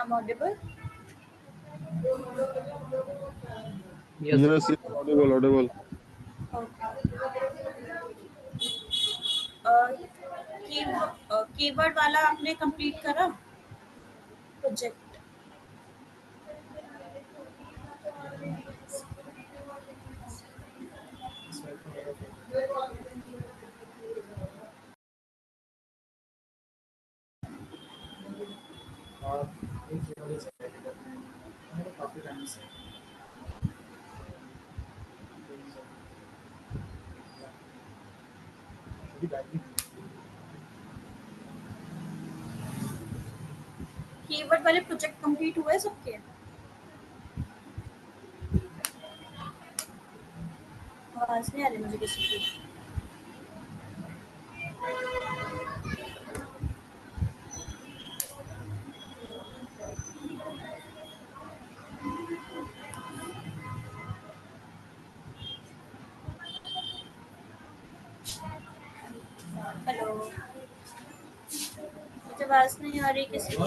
I'm audible? Yes. Yes, yes, audible, audible. Okay. Keyword वाला आपने complete करा project? Keyword वाले प्रोजेक्ट कंप्लीट हुए सबके? आवाज नहीं आ रही मुझे किसी की। हेलो, मुझे आवाज नहीं आ रही किसी की।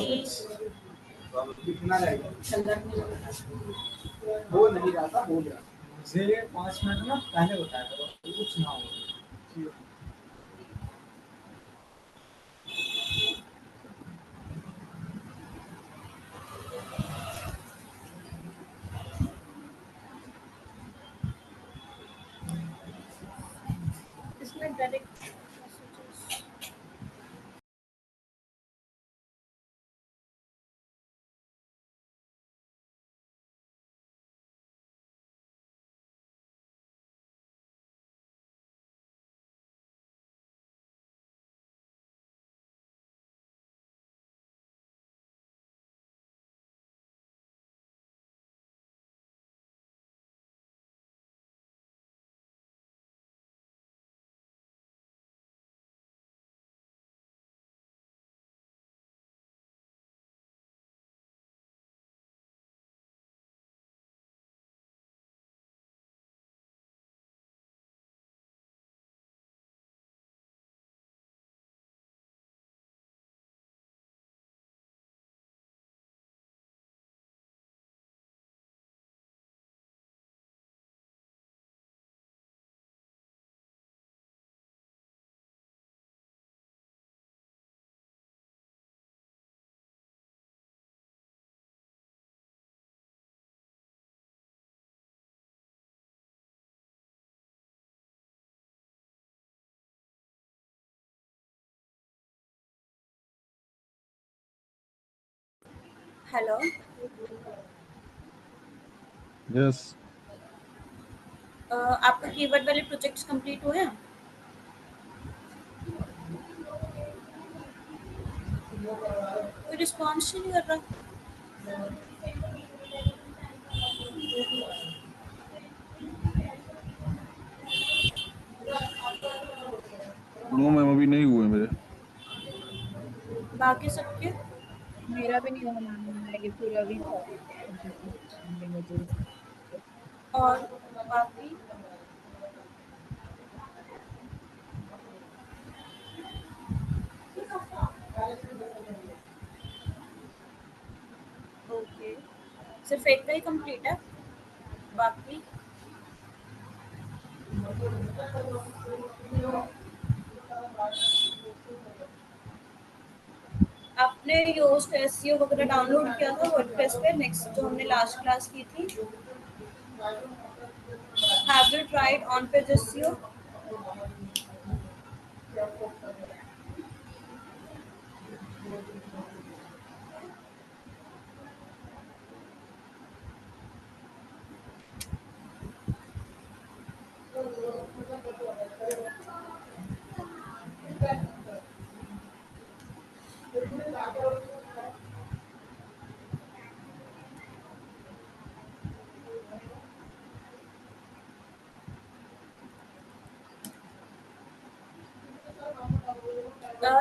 हो नहीं रहा था, हो गया मुझे 5 मिनट ना पहले बताया था कुछ ना हो। इसमें डायरेक्ट हेलो, Yes. आपका कीवर्ड वाले प्रोजेक्ट्स कंप्लीट हुए हैं? कोई रिस्पॉन्स नहीं कर रहा। नो मैम, अभी नहीं हुए मेरे। बाकी सबके? मेरा भी नहीं हुआ मैम, ये पूरा वीक और बाकी? ओके, सिर्फ एक का ही कंप्लीट है, बाकी? आपने योस्ट एसईओ वगैरह डाउनलोड किया था वर्डप्रेस पे, नेक्स्ट जो हमने लास्ट क्लास की थी? Have you tried on page SEO?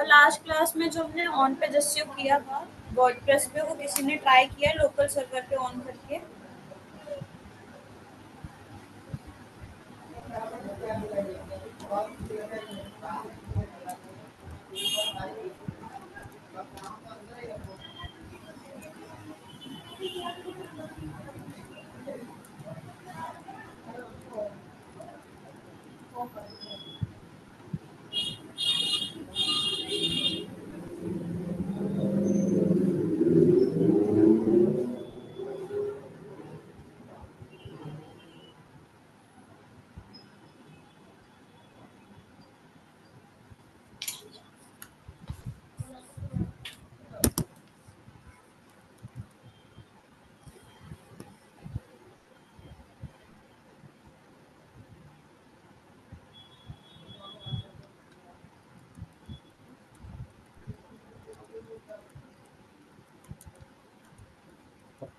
Last class में जो हमने ऑन पेज एसईओ किया था वर्डप्रेस पे, वो किसी ने ट्राई किया लोकल सर्वर पे ऑन करके?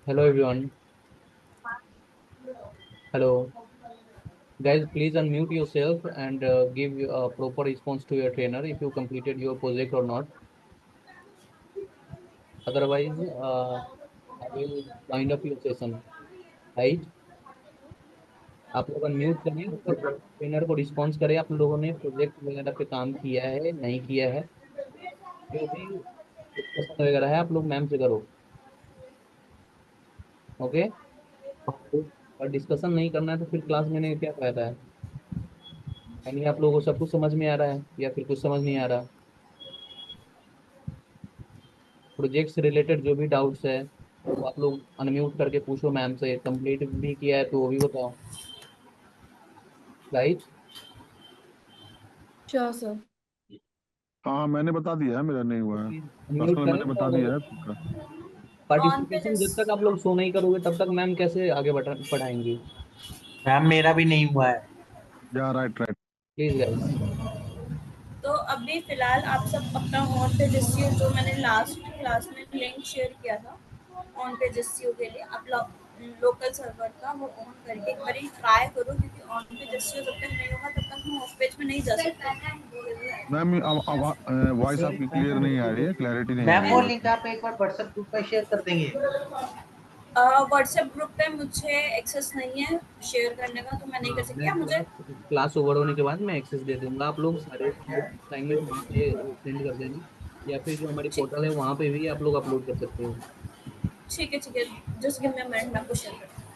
Hello everyone. Hello. Guys, please unmute yourself and give a proper response to your trainer if you completed your project or not. Otherwise, I will wind up your session. Right? आप लोग unmute करें और trainer को response करें आप लोगों ने project वगैरह पे काम किया है नहीं किया है, जो भी डिस्कशन वगैरह है आप लोग मैम से करो। ओके, और डिस्कशन नहीं करना है तो फिर क्लास में क्या फायदा है? यानी आप लोगों को सब कुछ समझ में आ रहा है या फिर कुछ समझ नहीं आ रहा? प्रोजेक्ट से रिलेटेड जो भी डाउट्स है वो आप लोग अनम्यूट करके पूछो मैम से। कंप्लीट भी किया है तो वो भी बताओ। राइट? Sure sir. हाँ मैंने बता दिया है, मेरा नहीं हुआ है। अनम्यूट पर्सनल मैंने करें बता और दिया है सबका। ऑन पे पार्टिसिपेशन जब तक जस्ट आप लोग शो नहीं करोगे तब तक मैम कैसे आगे पढ़ाएंगी? मैम मेरा भी नहीं हुआ है। या राइट राइट। Please guys. तो अभी फिलहाल आप सब अपना ऑन पे जस्यू जो मैंने लास्ट क्लास में लिंक शेयर किया था ऑन पे जस्यू के लिए आप लोकल सर्वर का वो ऑन करके एक बार ट्राई करो, क्योंकि ऑन पे जस्यू जब तक नहीं होगा तब तक हम ऑफ पेज में नहीं जा सकते। मैम वॉइस आपकी क्लियर नहीं आ रही है, क्लैरिटी नहीं आ मैम रही वो है। लिंक आप एक बार व्हाट्सएप ग्रुप में शेयर कर देंगे। व्हाट्सएप ग्रुप पे मुझे एक्सेस नहीं है शेयर करने का, तो मैं नहीं कर सकती। मैं आप मुझे क्लास ओवर होने के बाद मैं एक्सेस दे दूंगा, आप लोग सारे असाइनमेंट वहाँ पे सेंड कर देना या फिर जो हमारी ठीक पोर्टल है वहाँ पे भी आप लोग अपलोड कर सकते हो। ठीक है just give me a minute, मैं आपको शेयर करती हूँ।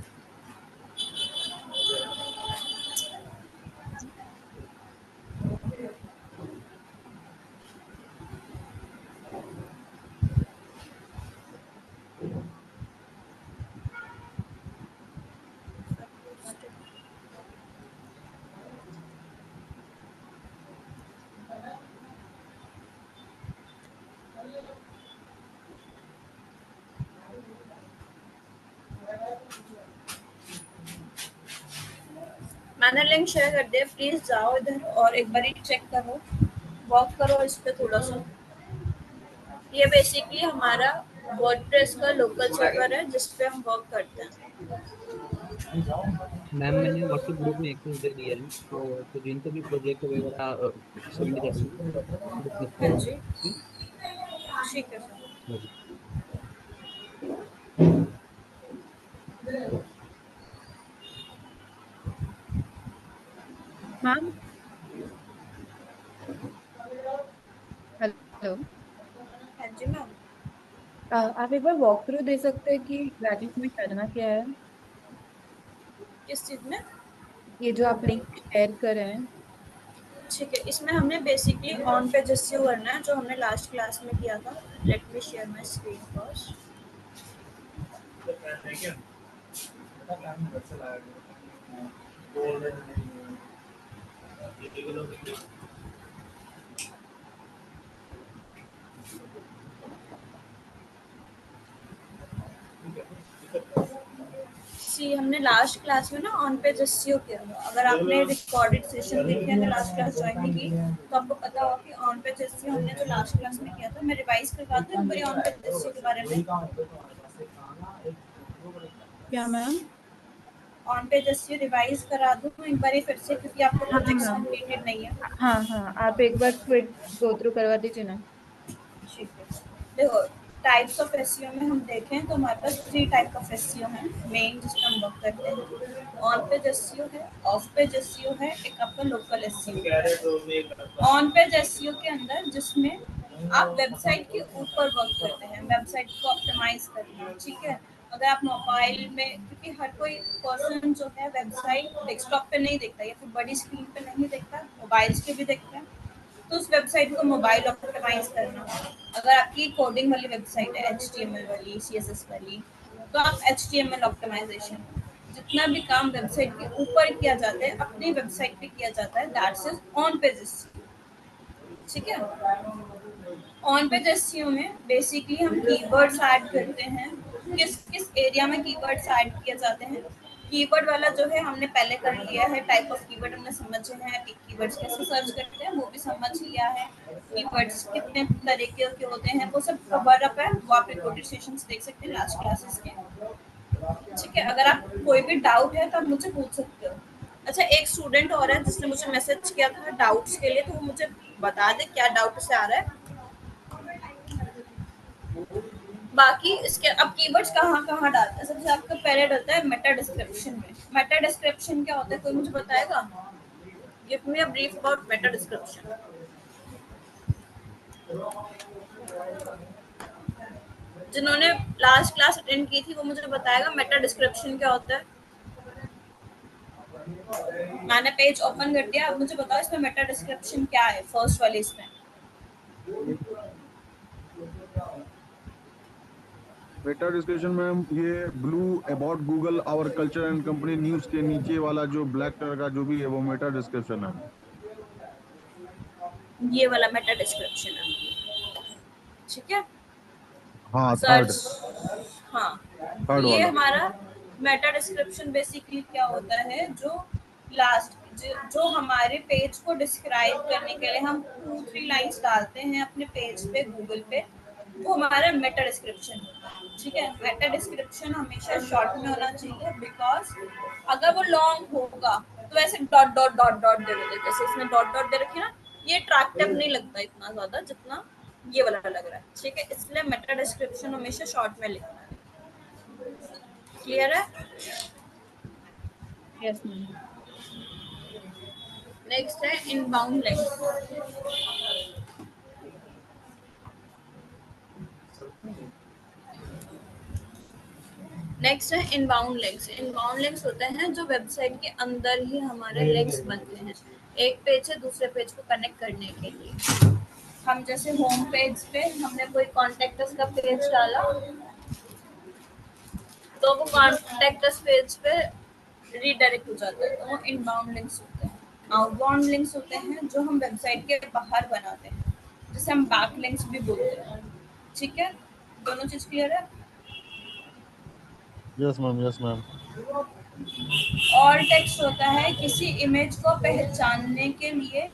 मैंने लिंक शेयर कर दिया, प्लीज जाओ इधर और एक बार चेक करो, वर्क करो इस पे थोड़ा सा। ये बेसिकली हमारा वर्डप्रेस का लोकल सर्वर है जिस पे हम वर्क करते हैं। मैम मैंने व्हाट्सएप ग्रुप में एक्सेस दे दिया है तो जिनको भी प्रोजेक्ट वगैरह सेंड हाँ करना जी, है। ठीक है सर। मैम हेलो, हाँ जी मैम। आप एक बार वॉक थ्रू दे सकते हैं कि एग्जैक्टली में करना क्या है? किस चीज में? ये जो आप लिंक शेयर कर रहे हैं। ठीक है, इसमें हमने बेसिकली ऑन पे जस्यू करना है जो हमने लास्ट क्लास में किया था। Let me share my screen first. See हमने लास्ट क्लास में ना ऑन पे जस्यू किया था। अगर आपने रिकॉर्डेड सेशन देखे हैं, लास्ट क्लास ज्वाइन नहीं की, तो आपको पता होगा कि ऑन पे जस्यू हमने जो लास्ट क्लास में किया था। मैं रिवाइज करवा दूं एक बार ऑन पे जस्यू के बारे में। क्या मैम? ऑन पे जस्यू रिवाइज करा दूं एक बार फिर से, क्योंकि आपको हाँ प्रोजेक्ट्स हाँ कंप्लीटेड नहीं है। हाँ हाँ, आप एक बार क्विक गो थ्रू करवा दीजिए ना। ठीक है, देखो टाइप्स ऑफ एसईओ में हम देखें तो हमारे पास 3 टाइप ऑफ एसईओ हैं मेन, जिस पर हम वर्क करते हैं। ऑन पेज एसईओ है, ऑफ पेज एसईओ है, एक आपका local SEO. On page SEO के अंदर जिसमें आप वेबसाइट के ऊपर वर्क करते हैं, वेबसाइट को ऑप्टिमाइज करते हैं, ठीक है। अगर आप मोबाइल में, क्योंकि हर कोई पर्सन जो है वेबसाइट डेस्कटॉप पे नहीं देखता या फिर बड़ी स्क्रीन पे नहीं देखता, मोबाइल्स पे भी देखता है, तो उस वेबसाइट को मोबाइल ऑप्टिमाइज करना। अगर आपकी कोडिंग वाली वेबसाइट है, HTML वाली, CSS वाली, तो आप HTML ऑप्टिमाइजेशन, जितना भी काम वेबसाइट के ऊपर किया जाता है अपनी वेबसाइट पे किया जाता है, दैट्स इज ऑन पेजेस। ठीक है, ऑन पेज एसईओ में बेसिकली हम कीवर्ड्स ऐड करते हैं। किस किस एरिया में कीवर्ड्स ऐड किए जाते हैं, कीवर्ड वाला जो है हमने पहले कर लिया है, टाइप ऑफ कीवर्ड हमने समझे हैं, कीवर्ड्स कैसे सर्च करते हैं वो भी समझ लिया है, कीवर्ड्स कितने तरीके के होते हैं वो सब कवर अप है, वो आप रिकॉर्डेड सेशंस देख सकते हैं लास्ट क्लासेस के। ठीक है, अगर आप कोई भी डाउट है तो आप मुझे पूछ सकते हो। अच्छा, एक स्टूडेंट और है जिसने मुझे मैसेज किया था डाउट्स के लिए, तो वो मुझे बता दे क्या डाउट से आ रहा है। बाकी इसके अब कीवर्ड्स कहाँ कहाँ डालते हैं, सबसे आपका पहले डलता है मेटा डिस्क्रिप्शन में। मेटा डिस्क्रिप्शन क्या होता है, कोई मुझे बताएगा? Give me a brief about Meta description. जिन्होंने लास्ट क्लास अटेंड की थी वो मुझे बताएगा मेटा डिस्क्रिप्शन क्या होता है। मैंने पेज ओपन कर दिया, अब मुझे बताओ इसमें मेटा डिस्क्रिप्शन क्या है, फर्स्ट वाले इसमें। मेटा डिस्क्रिप्शन में ये blue about Google our culture and company news के नीचे वाला जो ब्लैक कलर का जो भी है वो मेटा डिस्क्रिप्शन है। ये वाला मेटा डिस्क्रिप्शन है। ठीक है, हाँ, थर्ड सर्च, हाँ, थर्ड ये वाला। हमारा मेटा डिस्क्रिप्शन बेसिकली क्या होता है, जो लास्ट जो हमारे पेज को डिस्क्राइब करने के लिए हम 2-3 लाइंस डालते हैं अपने पेज पे गूगल पे, वो हमारा मेटा डिस्क्रिप्शन होता है। ठीक है, मेटा डिस्क्रिप्शन हमेशा शॉर्ट में होना चाहिए, बिकॉज अगर वो लॉन्ग होगा तो ऐसे डॉट डॉट डॉट डॉट दे देते, जैसे इसमें डॉट डॉट दे रखे ना, ये अट्रैक्टिव नहीं लगता इतना ज्यादा जितना ये वाला लग रहा है। ठीक है, इसलिए मेटा डिस्क्रिप्शन हमेशा शॉर्ट में लिखना है। क्लियर है? Yes ma'am. नेक्स्ट है इनबाउंड लिंक। नेक्स्ट है इनबाउंड लिंक्स। इनबाउंड लिंक्स होते हैं जो वेबसाइट के अंदर ही हमारे लिंक्स बनते हैं, एक पेज से दूसरे पेज को कनेक्ट करने के लिए। हम जैसे होम पेज पे हमने कोई कॉन्टेक्ट अस का पेज डाला, तो वो कॉन्टेक्ट अस पेज पे रीडायरेक्ट हो जाता है, तो वो इनबाउंड लिंक्स होते हैं। आउटबाउंड लिंक्स होते हैं जो हम वेबसाइट के बाहर बनाते हैं, जिसे हम बैक लिंक्स भी बोलते हैं। ठीक है, दोनों चीज क्लियर है? Yes ma'am, yes ma'am. और टेक्स्ट होता है किसी इमेज को पहचानने के लिए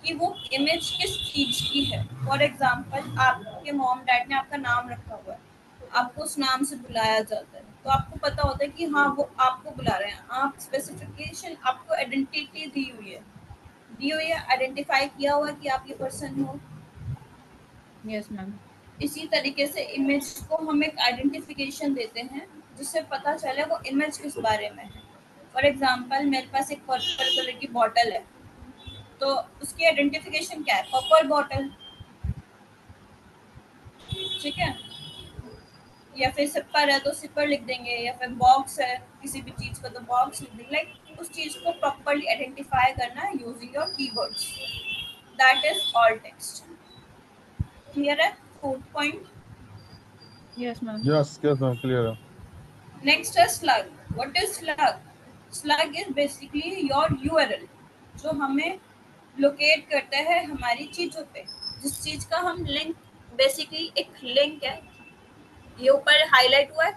कि वो इमेज किस चीज की है। फॉर एग्जाम्पल, आपके मॉम डैड ने आपका नाम रखा हुआ है, आपको उस नाम से बुलाया जाता है, तो आपको पता होता है कि हाँ वो आपको बुला रहे हैं। आप स्पेसिफिकेशन, आपको आइडेंटिटी दी हुई है, आइडेंटिफाई किया हुआ है कि आप ये पर्सन हो। Yes ma'am. इसी तरीके से इमेज को हम एक आइडेंटिफिकेशन देते हैं जिससे पता चले वो इमेज किस बारे में है। फॉर एग्जाम्पल, मेरे पास एक पर्पल कलर की बॉटल है, तो उसकी आइडेंटिफिकेशन क्या है? Purple bottle. ठीक है, या फिर सिपर है तो सिपर लिख देंगे, या फिर बॉक्स है किसी भी चीज का तो बॉक्स लिख देंगे। लाइक उस चीज को प्रॉपर्ली आइडेंटिफाई करना है using your keywords. That is all text. Clear है? 4th point. Yes ma'am. Yes yes ma'am, clear है। नेक्स्ट है slug. What is slug? Slug is basically your URL, जो हमें लोकेट करता है हमारी चीजों पे, जिस चीज का हम लिंक, बेसिकली एक लिंक है, ये ऊपर हाईलाइट हुआ है,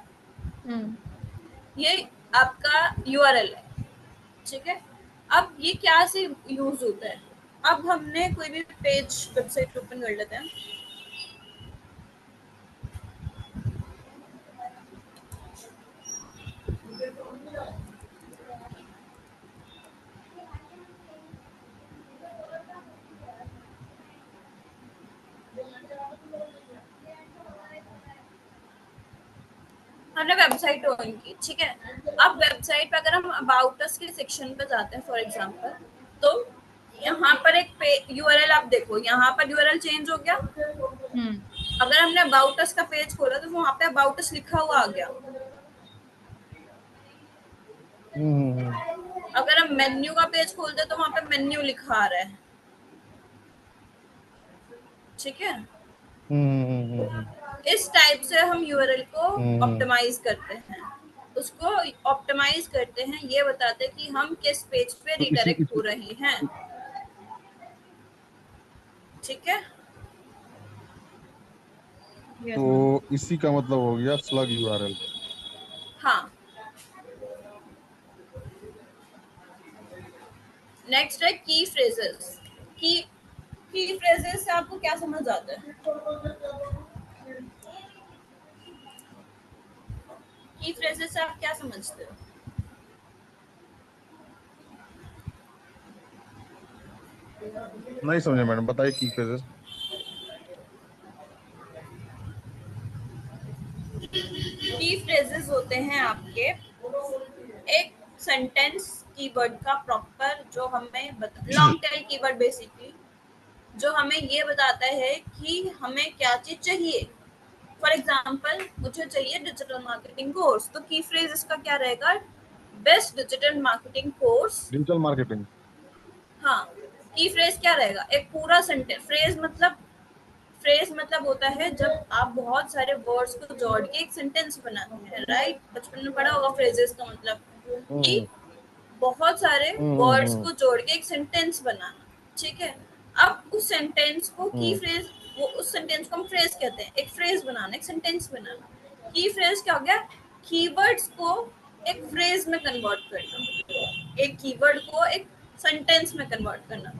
ये आपका यूआरएल है। ठीक है, अब ये क्या से यूज होता है? अब हमने कोई भी पेज वेबसाइट ओपन कर लेते हैं, हमने वेबसाइट ऑन की। ठीक है, अब वेबसाइट पे अगर हम अबाउट अस के सेक्शन पे जाते हैं फॉर एग्जांपल, तो यहाँ पर एक यूआरएल आप देखो, यहाँ पर यूआरएल चेंज हो गया। अगर हमने अबाउट अस का पेज खोला तो वहाँ पे अबाउट अस लिखा हुआ आ गया। अगर हम मेन्यू का पेज खोलते तो वहां पे मेन्यू लिखा आ रहा है, ठीक है। इस टाइप से हम यूआरएल को ऑप्टिमाइज करते हैं, उसको ऑप्टिमाइज करते हैं, ये बताते हैं कि हम किस पेज पे तो रिडायरेक्ट हो रहे हैं, ठीक है। Yes, तो ma'am. इसी का मतलब हो गया स्लग यूआरएल। हाँ, नेक्स्ट है की फ्रेजेस। की फ्रेजेस से आपको क्या समझ आता है? की फ्रेजेस से आप क्या समझते हो? नहीं समझे मैडम, बताइए की फ्रेजेस। की फ्रेजेस होते हैं आपके एक सेंटेंस कीवर्ड का प्रॉपर, जो हमें लॉन्ग टेल कीवर्ड बेसिकली, जो हमें ये बताता है कि हमें क्या चीज चाहिए। फॉर एग्जाम्पल, मुझे चाहिए डिजिटल मार्केटिंग कोर्स, तो की फ्रेज इसका क्या रहेगा? Best digital marketing course. Digital marketing. हाँ, की फ्रेज क्या रहेगा? एक पूरा सेंटेंस। फ्रेज मतलब होता है जब आप बहुत सारे वर्ड्स को जोड़ के एक सेंटेंस बनाते हैं, राइट? बचपन में पढ़ा होगा फ्रेजेस का मतलब, कि बहुत सारे वर्ड्स को जोड़ के एक सेंटेंस बनाना, ठीक है। अब उस सेंटेंस को की फ्रेज, वो उस सेंटेंस को हम फ्रेज कहते हैं। एक फ्रेज बनाना, एक सेंटेंस बनाना। की फ्रेज क्या हो गया? कीवर्ड्स को एक फ्रेज में कन्वर्ट करना, एक कीवर्ड को एक सेंटेंस में कन्वर्ट करना।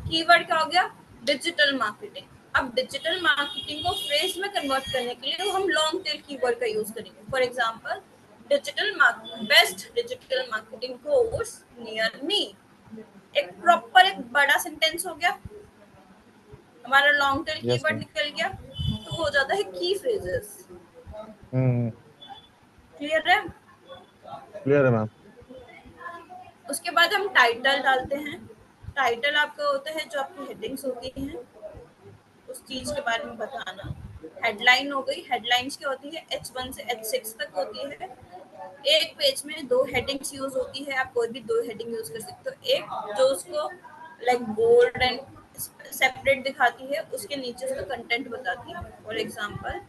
कीवर्ड क्या हो गया? Digital marketing. अब डिजिटल मार्केटिंग को फ्रेज में कन्वर्ट करने के लिए हम लॉन्ग टेल कीवर्ड का यूज करेंगे। For example, best digital marketing course near me. एक प्रॉपर एक बड़ा सेंटेंस हो गया, हमारा long tail yes keyword ma'am. निकल गया, तो हो जाता है की फ्रेजेस। क्लियर है? क्लियर है मैम। उसके बाद हम टाइटल डालते हैं। टाइटल आपका होता है जो आपकी हेडिंग्स होती हैं, उस चीज के बारे में बताना। हेडलाइन हो गई। हेडलाइंस क्या होती है? H1 से H6 तक होती है। एक पेज में 2 हेडिंग्स यूज होती है, आप कोई भी 2 हेडिंग यूज कर सकते हो। एक जो उसको लाइक बोल्ड एंड सेपरेट दिखाती है, उसके नीचे उसका कंटेंट बताती है। फॉर एग्जांपल,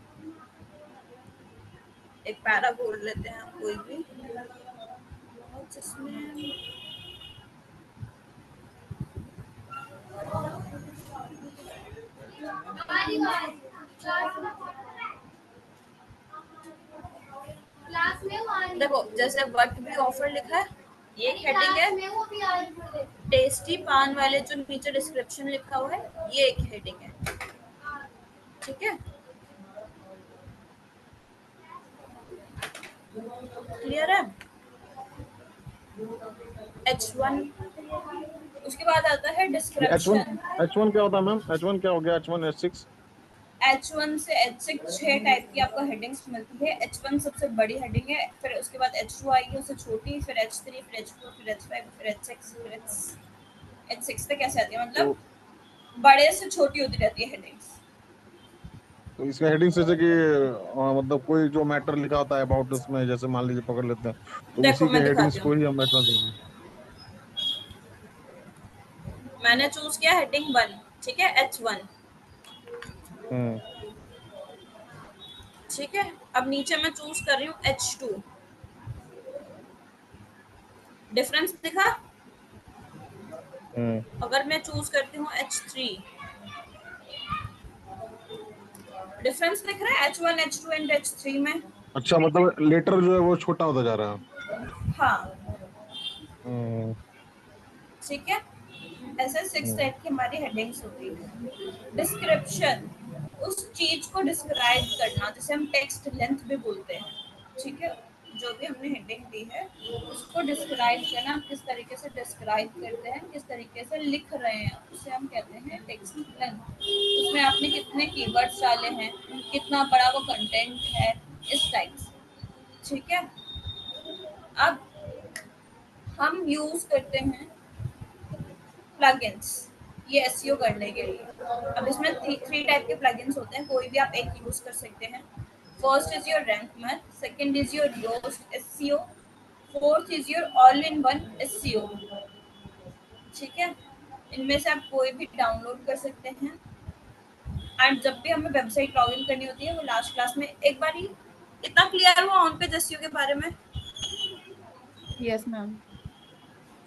एक पैरा बोल लेते हैं हम कोई भी, जिसमें देखो, जैसे वर्क भी ऑफर लिखा है, ये एक हेडिंग है। टेस्टी पान वाले जो नीचे डिस्क्रिप्शन लिखा हुआ है, ये एक हेडिंग है, ठीक है। क्लियर है? H1। उसके बाद आता है ये H1 डिस्क्रिप्शन। H1 क्या होता है मैम? H1 क्या हो गया? H1 H6? H1 से H6 6 टाइप की आपको हेडिंग्स मिलती है। H1 सबसे बड़ी हेडिंग है, फिर उसके बाद H2 आएगी, उससे छोटी, फिर H3, फिर H4, फिर H5, फिर H6, फिर H6 तक कैसे आती है, तो मतलब बड़े से छोटी होती रहती है हेडिंग्स। तो इसका हेडिंग जैसे कि मतलब कोई जो मैटर लिखा होता है अबाउट, उसमें जैसे मान लीजिए पकड़ लेते हैं, तो देखो उसी के मैं हेडिंग्स दिखाती को हूँ, ही हम मैटर देंगे। मैंने चूज किया हेडिंग 1, ठीक है, H1, हम्म ठीक है। अब नीचे मैं चूज कर रही हूँ H2। डिफरेंस दिखा? हम्म अगर मैं चूज करती हूँ H3, डिफरेंस दिख रहा है H1, H2 एंड H3 में? अच्छा, मतलब लेटर जो है वो छोटा होता जा रहा है। हाँ, हम्म ठीक है। ऐसे 6 हम्म टाइप की हमारी हेडिंग्स होती है। डिस्क्रिप्शन, उस चीज को डिस्क्राइब करना, जिसे हम टेक्स्ट लेंथ भी बोलते हैं, ठीक है। जो भी हमने हेडिंग दी है, उसको डिस्क्राइब करना, हम किस तरीके से डिस्क्राइब करते हैं, किस तरीके से लिख रहे हैं, उसे हम कहते हैं टेक्स्ट लेंथ। उसमें आपने कितने कीवर्ड्स डाले हैं, कितना बड़ा वो कंटेंट है, इस टाइप से, ठीक है। अब हम यूज करते हैं प्लगइन्स, ये एसईओ करने के लिए। अब इसमें 3 टाइप के प्लगइन्स होते हैं, कोई भी आप एक यूज कर सकते हैं। First is your Rank Math, second is your Yoast SEO, fourth is your all in one SEO. ठीक है, इनमें से आप कोई भी डाउनलोड कर सकते हैं। एंड जब भी हमें वेबसाइट लॉगिन करनी होती है, वो लास्ट क्लास में एक बार ही इतना क्लियर हुआ ऑन पेज एसईओ के बारे में। Yes ma'am.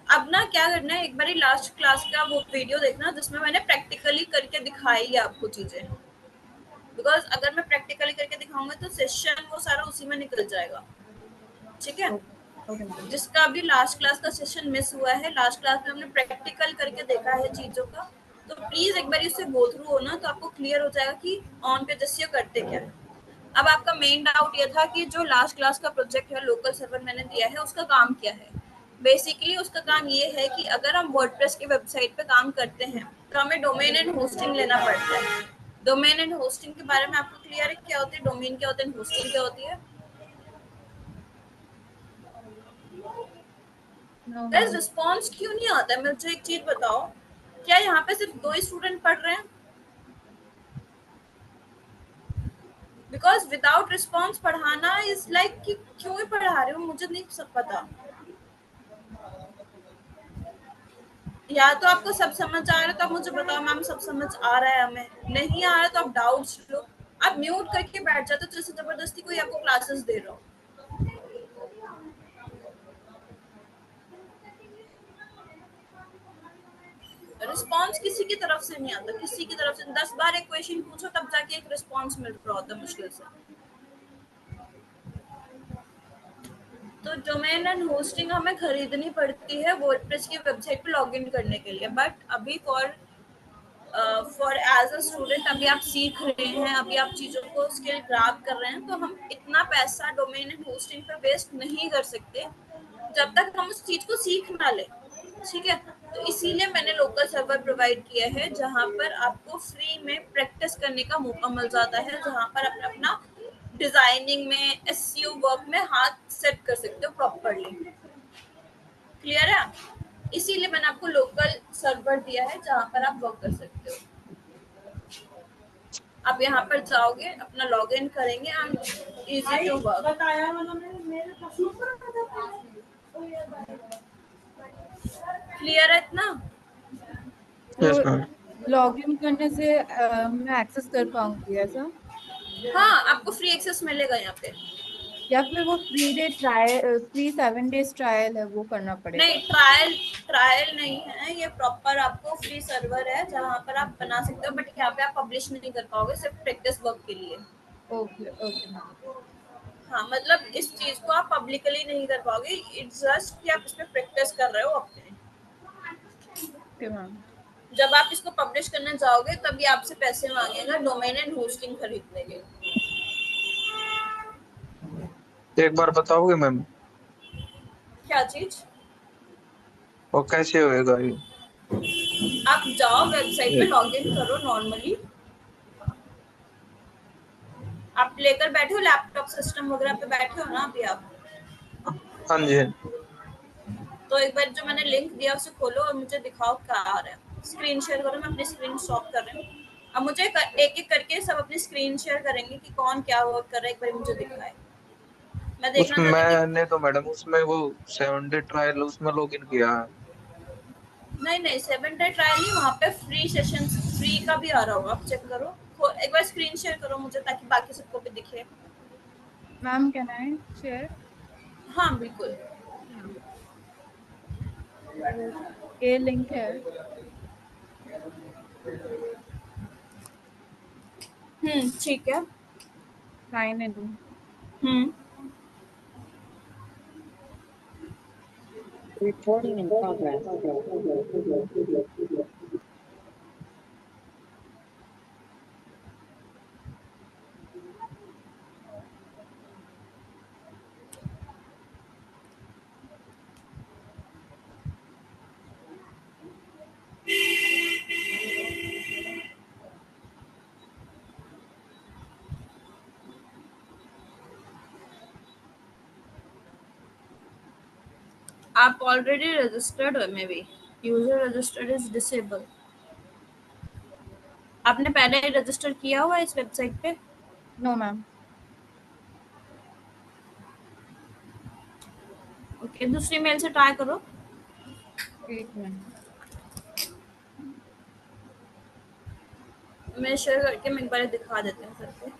अब ना क्या करना है, एक बार लास्ट क्लास का वो वीडियो देखना जिसमें मैंने प्रैक्टिकली करके दिखाई है आपको चीजें, बिकॉज अगर मैं प्रैक्टिकली करके दिखाऊंगा तो सेशन वो सारा उसी में निकल जाएगा। ठीक है, ओके मैम। जिसका भी लास्ट क्लास का सेशन मिस हुआ है, लास्ट क्लास में हमने प्रैक्टिकल करके देखा है चीजों का, तो प्लीज एक बार उससे गो थ्रू हो ना, तो आपको क्लियर हो जाएगा कि ऑन पेज एसईओ करते क्या है। अब आपका मेन डाउट ये था कि जो लास्ट क्लास का प्रोजेक्ट है लोकल सर्वर मैंने दिया है, उसका काम क्या है। बेसिकली उसका काम ये है कि अगर हम वर्डप्रेस की वेबसाइट पे काम करते हैं तो हमें डोमेन एंड होस्टिंग लेना पड़ता है। डोमेन एंड होस्टिंग के बारे में आपको क्लियर है क्या होती है, डोमेन क्या होता है, होस्टिंग क्या होती है? No guys ma'am. रिस्पांस क्यों नहीं आता है? मुझे एक चीज बताओ, क्या यहाँ पे सिर्फ 2 ही स्टूडेंट पढ़ रहे हैं? बिकॉज विदाउट रिस्पांस पढ़ाना इज लाइक कि क्यों ही पढ़ा रहे हो, मुझे नहीं सब पता। या तो आपको सब समझ आ रहा है तो आप मुझे बताओ मैम सब समझ आ रहा है, हमें नहीं आ रहा है तो आप डाउट्स लो। आप म्यूट करके बैठ जाते हो जैसे जबरदस्ती कोई आपको क्लासेस दे रहा हो। रिस्पांस किसी की तरफ से नहीं आता, किसी की तरफ से 10 बार एक क्वेश्चन पूछो तब जाके एक रिस्पांस मिल रहा होता है मुश्किल से। तो डोमेन एंड होस्टिंग हमें खरीदनी पड़ती है वर्डप्रेस की वेबसाइट पे लॉगिन करने के लिए, बट अभी फॉर एज अ स्टूडेंट अभी आप सीख रहे हैं, अभी आप चीज़ों को स्किल ग्रैब कर रहे हैं, तो हम इतना पैसा डोमेन एंड होस्टिंग पे वेस्ट नहीं कर सकते जब तक हम उस चीज़ को सीख ना लें। ठीक है, तो इसीलिए मैंने लोकल सर्वर प्रोवाइड किया है जहाँ पर आपको फ्री में प्रैक्टिस करने का मौका मिल जाता है, जहाँ पर आप अपना डिजाइनिंग में एसईओ वर्क में हाथ सेट कर सकते हो प्रॉपरली। क्लियर है? इसीलिए मैंने आपको लोकल सर्वर दिया है जहाँ पर आप वर्क कर सकते हो। आप यहाँ पर जाओगे, अपना लॉगिन करेंगे एंड इजी टू वर्क। बताया मतलब मेरे क्लियर है इतना? तो लॉगिन करने से मैं एक्सेस कर पाऊंगी ऐसा, हाँ, आपको फ्री एक्सेस मिलेगा यहाँ पे। या फिर वो फ्री 7 डेज ट्रायल है वो करना पड़ेगा? नहीं, ट्रायल नहीं है ये, प्रॉपर आपको फ्री सर्वर है जहाँ पर आप बना सकते हो, बट यहाँ पे आप पब्लिश नहीं कर पाओगे, सिर्फ प्रैक्टिस वर्क के लिए। Okay okay ma'am. हाँ, मतलब इस चीज को आप पब्लिकली नहीं कर पाओगे, इट्स जस्ट कि आप इसमें प्रैक्टिस कर रहे हो अपने। Okay ma'am. जब आप इसको पब्लिश करने जाओगे तभी आपसे पैसे मांगेगा डोमेन एंड होस्टिंग खरीदने के। एक बार बताओगे मैम क्या चीज? वो कैसे होएगा ये? आप जाओ वेबसाइट पे लॉगिन करो नॉर्मली। आप लेकर बैठे हो लैपटॉप सिस्टम वगैरह पे बैठे हो ना अभी आप? हाँ जी। तो एक बार जो मैंने लिंक दिया उसे खोलो और मुझे दिखाओ क्या आ रहा है। स्क्रीन शेयर करो, मैं अपनी स्क्रीन स्टॉप कर रही हूँ। अब मुझे एक एक करके सब अपनी स्क्रीन शेयर करेंगे कि कौन क्या वर्क कर रहा है, एक बार मुझे दिखाए। मैं देखना उसमें चाहती हूँ मैंने तो मैडम उसमें वो 7 डे ट्रायल उसमें लॉगिन किया है। नहीं 7 डे ट्रायल नहीं, वहाँ पे फ्री सेशन फ्री का भी आ रहा होगा, आप चेक करो। एक बार स्क्रीन शेयर करो मुझे ताकि बाकी सबको भी दिखे। Ma'am can I share? हाँ बिल्कुल। ये लिंक है। ठीक है। Sign in. Hmm Recording in progress. आप ऑलरेडी रजिस्टर्ड हो, maybe user registered is disable. आपने पहले रजिस्टर किया हुआ इस वेबसाइट पे? No ma'am. ओके, दूसरी मेल से ट्राई करो। एक मिनट। मैं शेयर करके मैं एक बार दिखा देती हूँ सर को।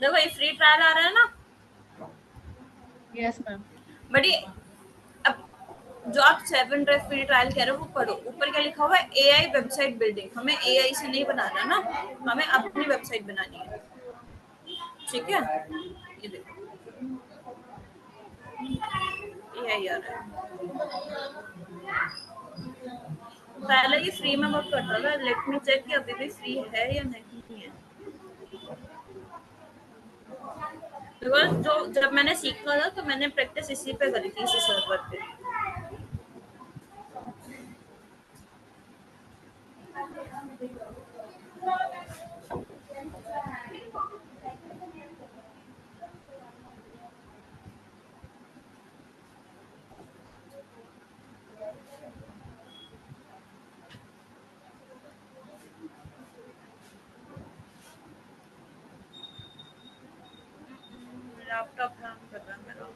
देखो ये फ्री ट्रायल आ रहा है ना, यस मैम। बट ये अब जो आप 7 ड्राइव फ्री ट्रायल कह रहे हो वो पढ़ो। ऊपर क्या लिखा हुआ है, एआई वेबसाइट बिल्डिंग। हमें एआई से नहीं बनाना ना, हमें अपनी वेबसाइट बनानी है, ठीक है। ये देखो एआई आ रहा है। पहले ये फ्री में वर्क करता था, लेट मी चेक कि अभी भी फ्री है या नहीं है। बिकॉज जो जब मैंने सीखा था तो मैंने प्रैक्टिस इसी पे करी थी, इसी सर्वर पे। लैपटॉप काम कर रहा है मेरा।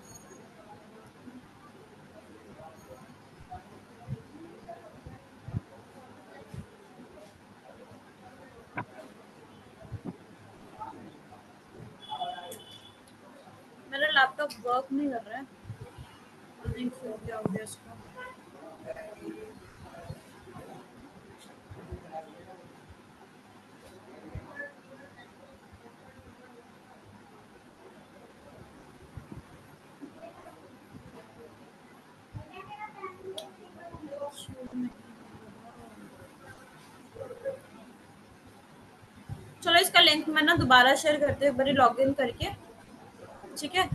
मेरा लैपटॉप वर्क नहीं कर रहा है, नहीं क्यों, क्या हो गया इसको। चलो इसका लिंक मैं ना दोबारा शेयर करते हैं, बड़ी लॉग इन करके, ठीक है।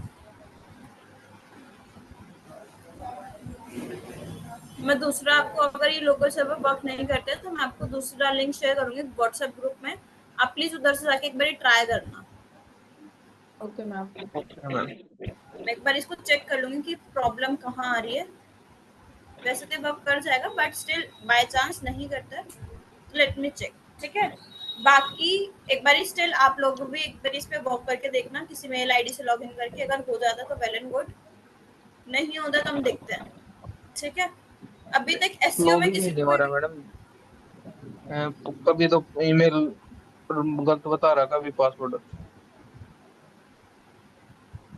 मैं दूसरा आपको, अगर ये लोकल सर्वर वर्क नहीं करते तो मैं आपको दूसरा लिंक शेयर करूंगी व्हाट्सएप ग्रुप में। आप प्लीज उधर से जाके एक बार ट्राई करना। Okay ma'am. मैं एक बार इसको चेक कर लूंगी कि प्रॉब्लम कहाँ आ रही है। वैसे तो वर्क कर जाएगा, बट स्टिल बाय चांस नहीं करता तो लेट मी चेक, ठीक है। बाकी एक बार स्टिल आप लोग भी एक बार इस पे वर्क करके देखना, किसी मेल आईडी से लॉगिन करके। अगर हो जाता तो वेल एंड गुड, नहीं होता तो हम देखते हैं, ठीक है। अभी तक एसईओ में लॉगिन किसी नहीं को हो रहा मैडम। कभी तो ईमेल गलत बता रहा, कभी पासवर्ड।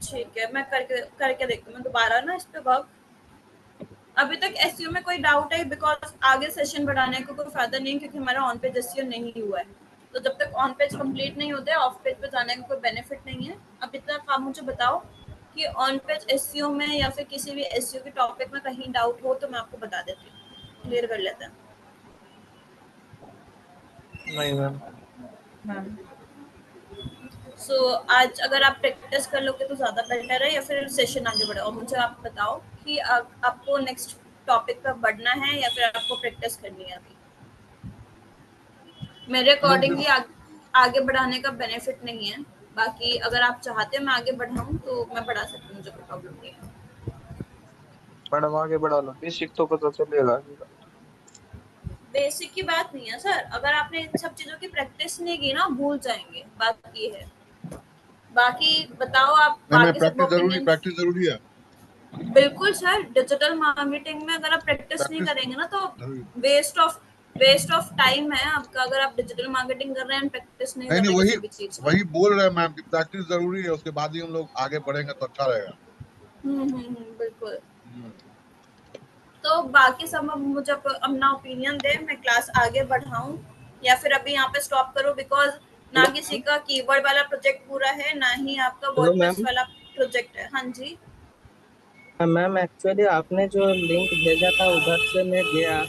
ठीक है, मैं करके करके देखती हूँ मैं दोबारा ना इस पे वर्क। अभी तक एसईओ में कोई डाउट है, बिकॉज आगे सेशन बढ़ाने को कोई फायदा नहीं, क्योंकि हमारा ऑन पेज एसईओ नहीं हुआ है। तो जब तक ऑन पेज कंप्लीट नहीं होते ऑफ पेज पे जाने का कोई बेनिफिट नहीं है। अब इतना काम मुझे बताओ कि ऑन पेज एसईओ में या फिर किसी भी एसईओ के टॉपिक में कहीं डाउट हो तो मैं आपको बता देती हूँ, क्लियर कर लेते हैं। नहीं मैम। मैम सो आज अगर आप प्रैक्टिस कर लोगे तो ज़्यादा बेटर है, या फिर सेशन आगे बढ़ाओ। और मुझे आप बताओ कि आपको नेक्स्ट टॉपिक पर बढ़ना है या फिर आपको प्रैक्टिस करनी है। अभी मेरे अकॉर्डिंगली आगे बढ़ाने का बेनिफिट नहीं है। बाकी अगर आप चाहते हैं मैं आगे बढ़ाऊं तो मैं बढ़ा सकती हूँ, मुझे कोई प्रॉब्लम नहीं है। मैडम आगे बढ़ा लो, बेसिक तो पता चलेगा। बेसिक की बात नहीं है सर, अगर आपने इन सब चीज़ों की प्रैक्टिस नहीं की ना भूल जाएंगे, बात ये है। बाकी बताओ आप बाकी सब ओपिनियन। प्रैक्टिस जरूरी है। बिल्कुल सर, डिजिटल मार्केटिंग में अगर आप प्रैक्टिस नहीं करेंगे ना तो वेस्ट ऑफ टाइम है आपका। अगर आप डिजिटल मार्केटिंग कर रहे हैं प्रैक्टिस नहीं कर नहीं रहे वही किसी भी चीज की। वही बोल रहे हैं मैम कि प्रैक्टिस जरूरी है, उसके बाद ही हम लोग आगे बढ़ेंगे तो अच्छा रहेगा। बिल्कुल। तो बाकी सब अब मुझे अपना ओपिनियन दे, मैं क्लास आगे बढ़ाऊं या फिर अभी यहाँ पे स्टॉप करूं, बिकॉज ना किसी का कीवर्ड वाला प्रोजेक्ट पूरा है ना ही आपका हेलो वर्डप्रेस मैम। वाला प्रोजेक्ट है। हाँ जी मैम एक्चुअली आपने जो लिंक भेजा था उधर से मैं गया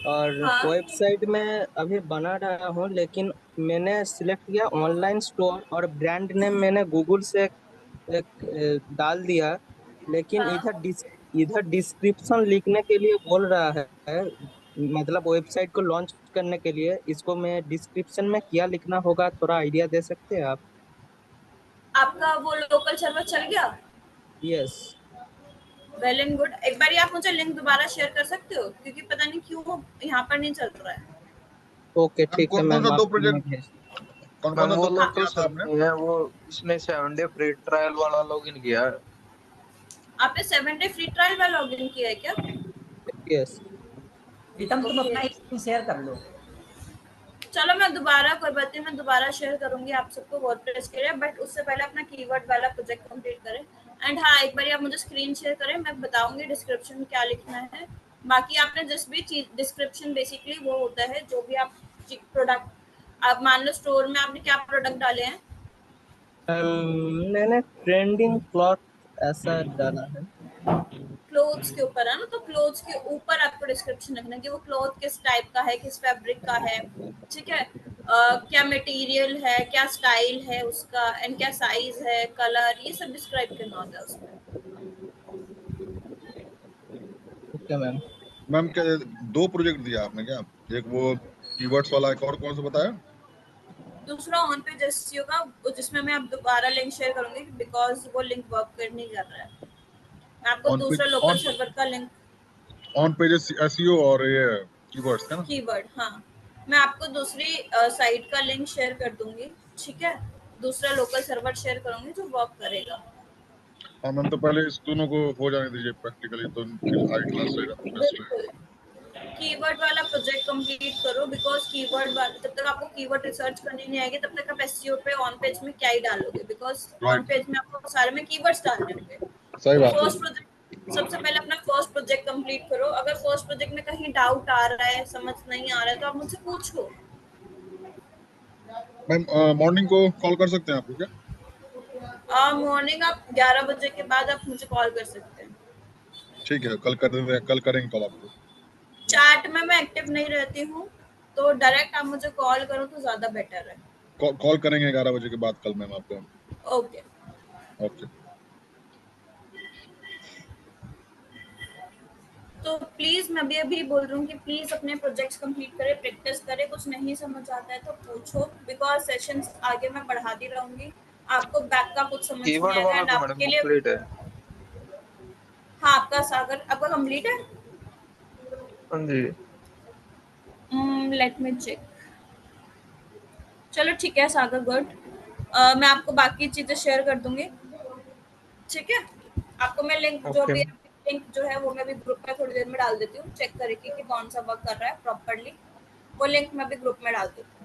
और हाँ वेबसाइट में अभी बना रहा हूँ, लेकिन मैंने सिलेक्ट किया ऑनलाइन स्टोर और ब्रांड नेम मैंने गूगल से एक डाल दिया, लेकिन हाँ। इधर डिस्क्रिप्शन लिखने के लिए बोल रहा है। मतलब वेबसाइट को लॉन्च करने के लिए इसको मैं डिस्क्रिप्शन में क्या लिखना होगा, थोड़ा आइडिया दे सकते हैं आप? आपका वो लोकल सर्वर चल गया? यस। Well and good. एक बार आप मुझे लिंक दोबारा शेयर कर सकते हो, क्योंकि पता नहीं क्यों यहाँ पर नहीं चल रहा है। ओके मैम ठीक है कौन कौन मैम, सा दो आपको मैं प्रोजेक्ट, भेज कौन कौन मैम सा वो दो प्रोजेक्ट लोकल किया था सर्च आपने? नहीं है वो, इसने 7 डे फ्री ट्रायल वाला लॉगिन किया है। आपने 7 डे फ्री ट्रायल वाला लॉगिन किया है क्या? यस। प्रीतम तुम ओके, अपना स्क्रीन शेयर कर लो। चलो मैं दोबारा, कोई बात नहीं, मैं दोबारा शेयर करूंगी आप सबको वर्डप्रेस के लिए, बट उससे पहले अपना कीवर्ड वाला प्रोजेक्ट कंप्लीट करें। एंड हाँ, एक बार आप मुझे स्क्रीन शेयर करें, मैं बताऊंगी डिस्क्रिप्शन में क्या लिखना है। बाकी आपने जिस भी चीज, डिस्क्रिप्शन बेसिकली वो होता है जो भी आप प्रोडक्ट, आप मान लो स्टोर में आपने क्या प्रोडक्ट डाले हैं। मैंने ट्रेंडिंग क्लॉथ ऐसा डाला है। क्लोथ्स के ऊपर है ना, तो क्लोथ्स के ऊपर आपको डिस्क्रिप्शन लिखना है कि वो क्लोथ किस टाइप का है, किस फैब्रिक का है, ठीक है। क्या मटेरियल है, क्या स्टाइल है उसका, एंड क्या साइज है, कलर, ये सब डिस्क्राइब करना होता है उसमें। Okay ma'am. मैम क्या दो प्रोजेक्ट दिया आपने क्या? एक वो कीवर्ड्स वाला, एक और कौन सा बताया? दूसरा ऑन पेज एसईओ का, जिसमें मैं अब दोबारा लिंक शेयर करूंगी बिकॉज वो लिंक वर्क कर नहीं कर रहा है। मैं आपको ऑन दूसरा पेज, लोकल ऑन सर्वर का लिंक, ऑन पेजेस एसईओ और ये कीवर्ड्स है ना? कीवर्ड, हाँ, मैं आपको दूसरी साइट का लिंक शेयर कर दूंगी, ठीक है। दूसरा लोकल सर्वर शेयर करूंगी जो वर्क करेगा। हाँ मैम, तो पहले इस दोनों को हो जाने दीजिए प्रैक्टिकली, तो फिर आगे क्लास रहेगा, बेस्ट रहेगा। बिल्कुल, कीवर्ड वाला प्रोजेक्ट कंप्लीट करो, बिकॉज कीवर्ड वाला, जब तक आपको कीवर्ड रिसर्च करनी नहीं आएगी तब तक आप एसईओ पे ऑन पेज में क्या ही डालोगे, बिकॉज ऑन राइट, पेज में आपको सारे में कीवर्ड्स डालने होंगे। सही तो बात है। फर्स्ट प्रोजेक्ट, सबसे पहले अपना फर्स्ट प्रोजेक्ट कंप्लीट करो। अगर फर्स्ट प्रोजेक्ट में कहीं डाउट आ रहा है, समझ नहीं आ रहा है, तो आप मुझसे पूछो। मैम मॉर्निंग को कॉल कर सकते हैं आपको क्या? मॉर्निंग आप 11 बजे के बाद आप मुझे कॉल कर सकते हैं। ठीक है, कल कर देंगे, कल करेंगे कॉल आपको। चैट में मैं एक्टिव नहीं रहती हूँ, तो डायरेक्ट आप मुझे कॉल करो तो ज्यादा बेटर है। कॉल करेंगे 11 बजे के बाद कल मैम आपको। Okay, okay. तो प्लीज मैं भी अभी बोल रही हूँ कि प्लीज अपने प्रोजेक्ट्स कंप्लीट करें, प्रैक्टिस करें। कुछ नहीं समझ आता है तो पूछो, बिकॉज सेशंस आगे मैं बढ़ाती रहूंगी। आपको बैक का कुछ समझ नहीं कीवर्ड आएगा वाला एंड तो मैडम आपके लिए, कंप्लीट है। हाँ, आपका सागर आपका कंप्लीट है। हाँ जी। Let me check. चलो ठीक है सागर, गुड। मैं आपको बाकी चीजें शेयर कर दूंगी, ठीक है। आपको मैं लिंक, जो ओके। भी लिंक जो है वो मैं भी ग्रुप में थोड़ी देर में डाल देती हूँ, चेक करके कि कौन सा वर्क कर रहा है प्रॉपरली। वो लिंक मैं भी ग्रुप में डाल देती हूँ।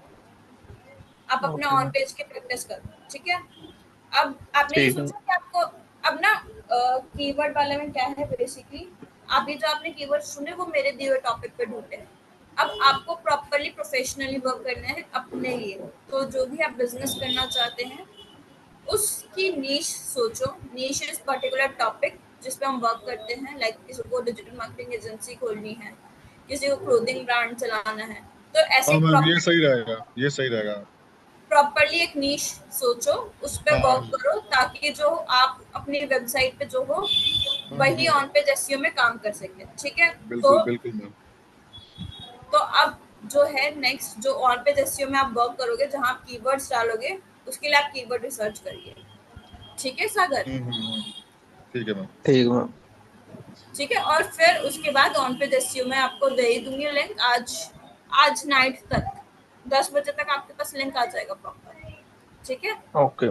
आप अपने ओके ऑन पेज की प्रैक्टिस करो, ठीक है। अब आपने ये ठीक है। सोचा कि आपको, अब ना कीवर्ड वाले में क्या है बेसिकली, आप ये जो आपने कीवर्ड सुने वो मेरे दिए हुए टॉपिक पे ढूंढे हैं। अब आपको प्रॉपरली प्रोफेशनली वर्क करना है अपने लिए। तो जो भी आप बिजनेस करना चाहते हैं उसकी नीश सोचो। नीश इज पर्टिकुलर टॉपिक जिस पे हम वर्क करते हैं। लाइक किसी को डिजिटल मार्केटिंग एजेंसी खोलनी है, किसी को क्लोथिंग ब्रांड चलाना है, तो ऐसे हाँ मैम, ये प्रॉपर, सही रहेगा, ये सही रहेगा। प्रॉपरली एक नीश सोचो, उस पे हाँ हाँ। वर्क करो, ताकि जो आप अपनी वेबसाइट पे जो हो वही हम्म। ऑन पेज एसईओ में काम कर सके, ठीक है। बिल्कुल बिल्कुल मैम। तो अब जो है नेक्स्ट, जो ऑन पेज एसईओ में आप वर्क करोगे, जहां आप कीवर्ड्स डालोगे, उसके लिए आप कीवर्ड रिसर्च करिए, ठीक है सागर। हम्म। ठीक है मैम। ठीक है मैम। ठीक है, और फिर उसके बाद ऑन पेज एसईओ में आपको दे ही दूंगी लिंक। आज, आज नाइट तक 10 बजे तक आपके पास लिंक आ जाएगा प्रॉपर, ठीक है। ओके।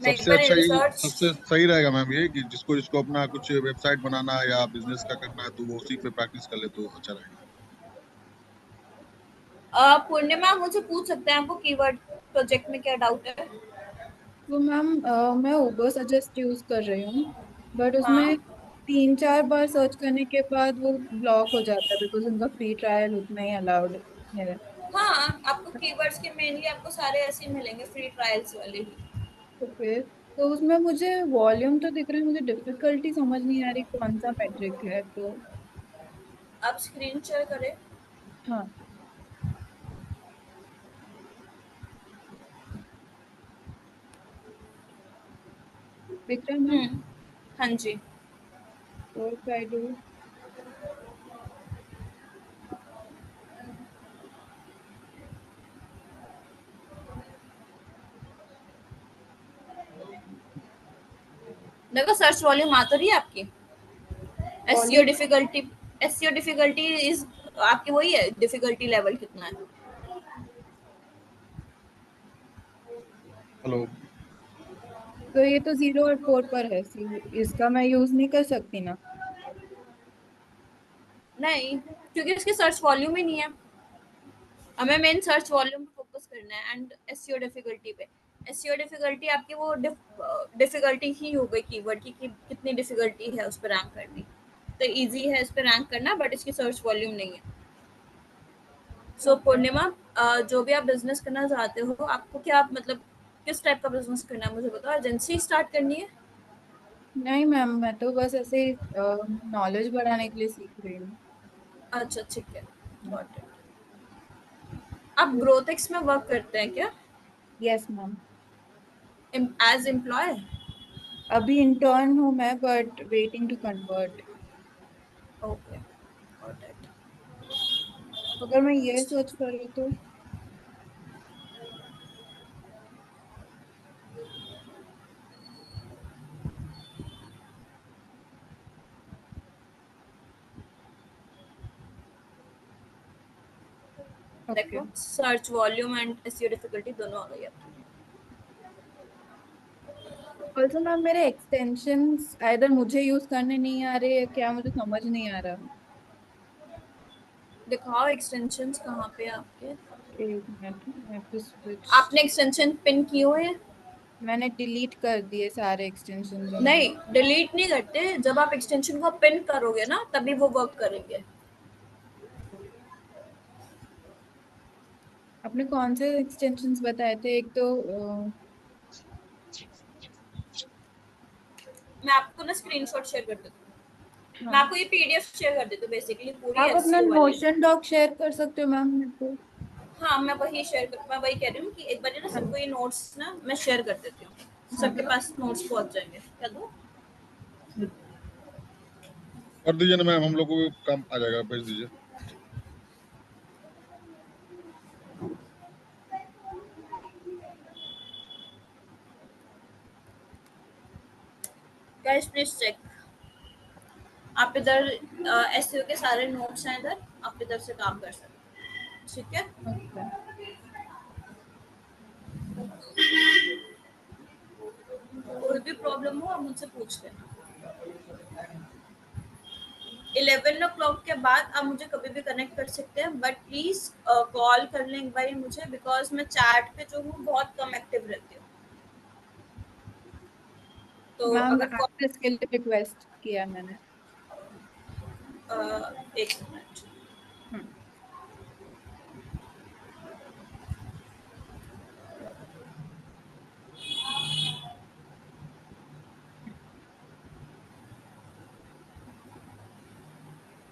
मैं एक सबसे बार अच्छा यही, सबसे रिसर्च, सही रहेगा मैम ये कि जिसको जिसको अपना कुछ वेबसाइट बनाना है या बिजनेस का करना है, तो वो उसी पे प्रैक्टिस कर ले तो अच्छा रहेगा। पूर्णिमा मुझे पूछ सकते हैं आपको कीवर्ड प्रोजेक्ट में क्या डाउट है। तो मैम मैं उबर सजेस्ट यूज कर रही हूँ, बट उसमें हाँ 3-4 बार सर्च करने के बाद वो ब्लॉक हो जाता है बिकॉज उनका फ्री ट्रायल उतना ही अलाउड है। हाँ, आपको कीवर्ड्स के मेनली आपको सारे ऐसे ही मिलेंगे, फ्री ट्रायल्स वाले ही। तो फिर तो उसमें मुझे वॉल्यूम तो दिख रहा है, मुझे डिफिकल्टी समझ नहीं आ रही कौन सा मेट्रिक है तो। आप स्क्रीन शेयर करें। हाँ, दिख रहा है मैम। हाँ जी। और ट्राई डू। देखो सर्च वॉल्यूम आ तो रही है आपकी। एसईओ डिफिकल्टी इज आपकी वही है, डिफिकल्टी लेवल कितना है। हेलो। तो ये तो 0 और 4 पर है, इसका मैं यूज नहीं कर सकती ना? नहीं, क्योंकि इसकी सर्च वॉल्यूम ही नहीं है। हमें मेन सर्च वॉल्यूम पे फोकस करना है एंड एसईओ डिफिकल्टी पे। एसईओ डिफिकल्टी आपकी वो डिफिकल्टी ही हो गई कीवर्ड की कि कितनी डिफिकल्टी है उस पर रैंक करनी। तो इजी है इस पर रैंक करना, बट इसकी सर्च वॉल्यूम नहीं है। सो पूर्णिमा, जो भी आप बिजनेस करना चाहते हो, आपको क्या मतलब किस टाइप का बिजनेस करना है मुझे बताओ। एजेंसी स्टार्ट करनी है? नहीं मैम, मैं तो बस ऐसे नॉलेज बढ़ाने के लिए सीख रही हूँ। अच्छा ठीक है, गॉट इट। आप ग्रोथेक्स में वर्क करते हैं क्या यस मैम। As employ? अभी इंटर्न हूँ मैं, but waiting to convert. Okay, got it. अगर मैं ये सोच करूँ तो ओके। देखो search volume and SEO difficulty दोनों आ गई आपकी। ऑल्सो मैम, मेरे एक्सटेंशंस आइदर मुझे यूज करने नहीं आ रहे, क्या मुझे समझ नहीं आ रहा। दिखाओ एक्सटेंशंस कहाँ पे हैं आपके। एक मिनट, मैं तो स्विच। आपने एक्सटेंशन पिन किए हुए हैं? मैंने डिलीट कर दिए सारे एक्सटेंशन जो नहीं, डिलीट नहीं करते। जब आप एक्सटेंशन को पिन करोगे ना तभी वो वर्क करेंगे। आपने कौन से एक्सटेंशंस बताए थे? एक तो मैं आपको ना स्क्रीनशॉट शेयर कर देती हूँ। मैं हाँ, आपको ये पीडीएफ शेयर कर देती हूँ बेसिकली पूरी आप अपना एसईओ वाली। नोशन डॉक शेयर कर सकते हो मैम मेरे को? हाँ, मैं वही कह रही हूँ कि एक बार ना हाँ सबको ये नोट्स ना मैं शेयर कर देती हूँ, सबके पास नोट्स पहुंच जाएंगे। क्या दो? कर दीजिए ना मैम, हम लोग को भी काम आ जाएगा, भेज दीजिए। Guys please check. आप इधर एसईओ के सारे नोट्स हैं, इधर आप इधर से काम कर सकते हैं, ठीक है। ओके। कोई भी प्रॉब्लम हो आप मुझसे पूछ लेना। 11 o'clock के बाद आप मुझे कभी भी कनेक्ट कर सकते हैं, बट प्लीज कॉल कर लें एक बार मुझे, बिकॉज मैं चैट पे जो हूँ बहुत कम एक्टिव रहती हूँ। तो मैम, अगर एक्सेस के लिए रिक्वेस्ट किया मैंने। एक मिनट। हम्म,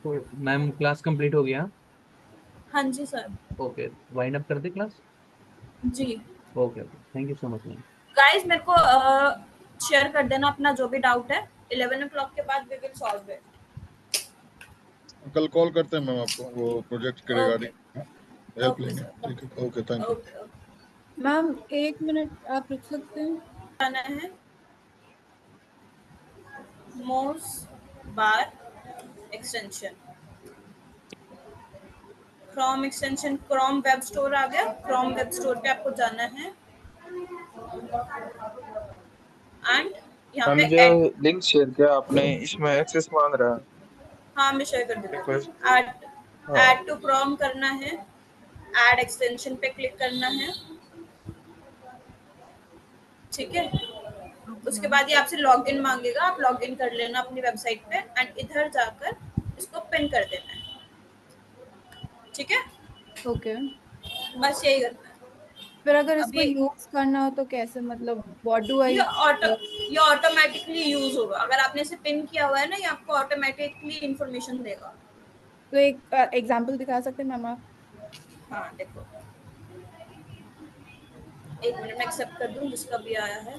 तो मैम क्लास कंप्लीट हो गया? हाँ जी सर। ओके, वाइंड अप कर दे क्लास। जी okay okay, thank you so much ma'am. Guys, मेरे को शेयर कर देना अपना जो भी डाउट है। 11 o'clock के बाद वी विल सॉल्व इट। कल कॉल करते हैं मैम आपको, वो प्रोजेक्ट के ओके रिगार्डिंग हेल्प ओके लेंगे। सर। ठीक है, okay, thank you. Okay okay. Ma'am 1 minute आप रुक सकते हैं? आना है मोस बार extension, Chrome extension, Chrome web store आ गया। क्रोम वेब स्टोर पे आपको जाना है एंड यहाँ मैम पे जो ऐड। लिंक शेयर किया आपने इसमें एक्सेस मांग रहा है हाँ, मैं शेयर कर देती रिक्वेस्ट। हूँ। ऐड हाँ ऐड टू क्रोम करना है, ऐड एक्सटेंशन पे क्लिक करना है, ठीक है। उसके बाद ये आपसे लॉगिन मांगेगा, आप लॉगिन कर लेना अपनी वेबसाइट पे एंड इधर जाकर इसको पिन कर देना है, ठीक है। ओके। बस यही करना है। फिर अगर अब इसको यूज करना हो तो कैसे, मतलब व्हाट डू ये आई? ऑटो ये ऑटोमेटिकली यूज होगा। अगर आपने इसे पिन किया हुआ है ना, ये आपको ऑटोमेटिकली इंफॉर्मेशन देगा। तो एक एग्जांपल दिखा सकते हैं मैम आप? हाँ देखो, एक मिनट में एक्सेप्ट कर दूं जिसका भी आया है।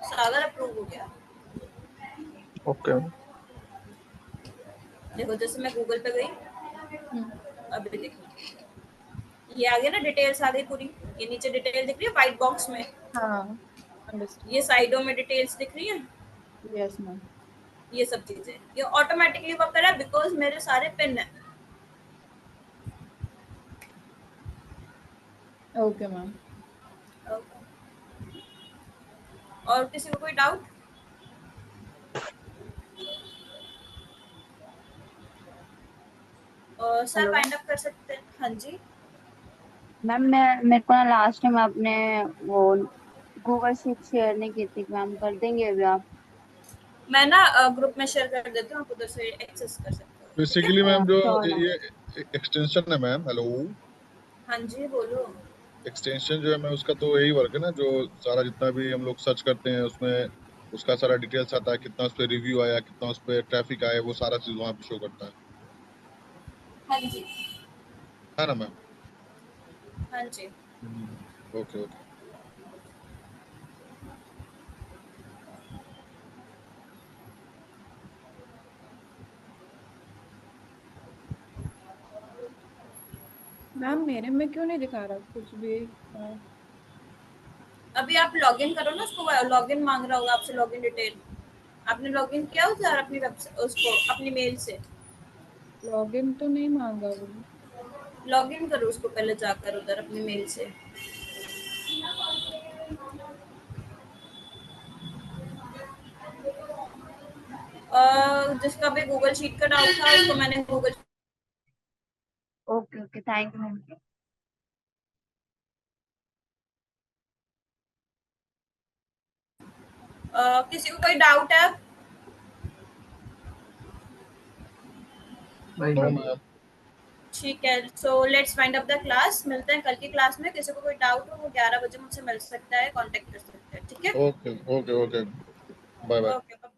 सागर अप्रूव हो गया। ओके। देखो जैसे मैं गूगल पे गई, हम्म, अभी देखो ये आ गया ना, डिटेल्स आ गई पूरी। ये नीचे डिटेल दिख रही है व्हाइट बॉक्स में। हाँ अंडरस्टूड। ये साइडों में डिटेल्स दिख रही हैं, यस मैम। ये सब चीजें ये ऑटोमेटिकली वो करा बिकॉज मेरे सारे पिन है। Okay ma'am. और किसी को कोई doubt? Sir hello find up कर सकते हैं? हाँ जी मैम, मैं मेरे को ना लास्ट टाइम आपने वो गूगल शीट शेयर नहीं की थी, मैम कर देंगे अभी आप? मैं ना ग्रुप में शेयर कर देती हूँ, आप उधर से एक्सेस कर सकते हो, ठीक है? बेसिकली मैम जो श्योर मैम। ये एक्सटेंशन है मैम, हेलो, हाँ जी बोलो। एक्सटेंशन जो है मैं उसका तो यही वर्क है ना, जो सारा जितना भी हम लोग सर्च करते हैं उसमें उसका सारा डिटेल्स आता है, कितना उस पर रिव्यू आया, कितना उस पर ट्रैफिक आया, वो सारा चीज वहाँ पे शो करता हाँ जी है ना मैम? हाँ जी। Okay okay. मैम मेरे में क्यों नहीं दिखा रहा कुछ भी? अभी आप लॉगिन करो ना, उसको लॉगिन मांग रहा होगा आपसे, लॉगिन डिटेल। आपने लॉगिन किया उधर अपनी वेबसाइट, उसको अपनी मेल से लॉगिन तो नहीं मांगा वो। लॉगिन करो उसको पहले जाकर उधर अपनी मेल से। जिसका भी गूगल शीट का डाउट था उसको मैंने Google okay okay, thank you ma'am. किसी को कोई डाउट है? No ma'am. ठीक है, so let's find up the class. मिलते हैं कल की क्लास में। किसी को कोई डाउट हो वो 11 बजे मुझसे मिल सकता है, कांटेक्ट कर सकता है, ठीक है? Okay okay okay, bye bye. Okay.